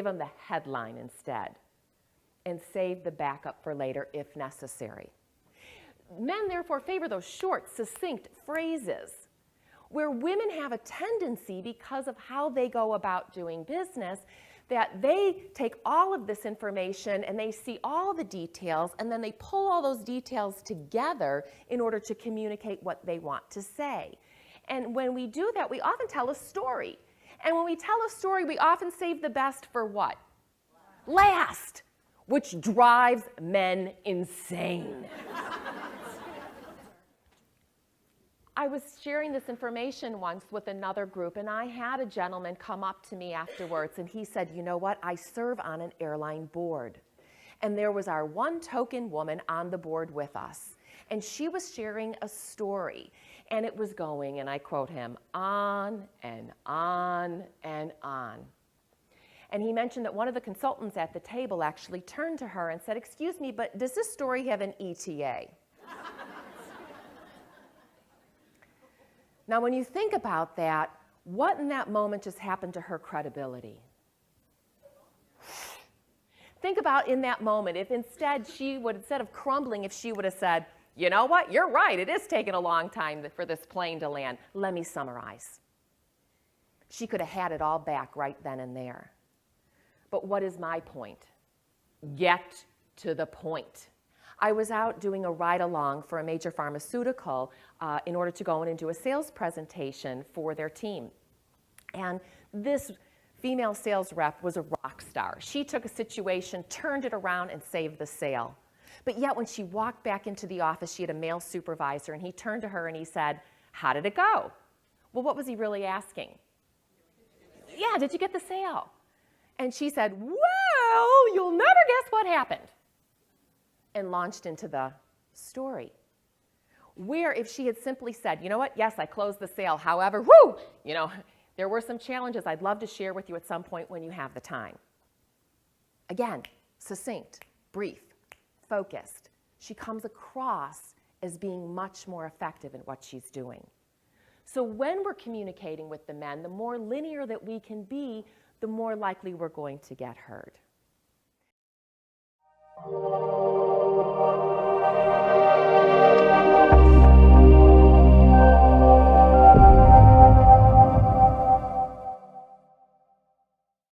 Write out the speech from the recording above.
them the headline instead and save the backup for later if necessary. Men, therefore, favor those short, succinct phrases where women have a tendency, because of how they go about doing business, that they take all of this information and they see all the details, and then they pull all those details together in order to communicate what they want to say. And when we do that, we often tell a story. And when we tell a story, we often save the best for what? Last, which drives men insane. I was sharing this information once with another group, and I had a gentleman come up to me afterwards, and he said, you know what, I serve on an airline board. And there was our one token woman on the board with us, and she was sharing a story, and it was going, and I quote him, on and on and on. And he mentioned that one of the consultants at the table actually turned to her and said, excuse me, but does this story have an ETA? Now, when you think about that, what in that moment just happened to her credibility? Think about in that moment, if instead she would, instead of crumbling, if she would have said, you know what, you're right, it is taking a long time for this plane to land. Let me summarize. She could have had it all back right then and there. But what is my point? Get to the point. I was out doing a ride-along for a major pharmaceutical in order to go in and do a sales presentation for their team. And this female sales rep was a rock star. She took a situation, turned it around, and saved the sale. But yet when she walked back into the office, she had a male supervisor, and he turned to her and he said, how did it go? Well, what was he really asking? Yeah, did you get the sale? And she said, well, you'll never guess what happened. And launched into the story. Where if she had simply said, you know what, yes, I closed the sale. However, there were some challenges I'd love to share with you at some point when you have the time. Again, succinct, brief, focused. She comes across as being much more effective in what she's doing. So when we're communicating with the men, the more linear that we can be, the more likely we're going to get heard.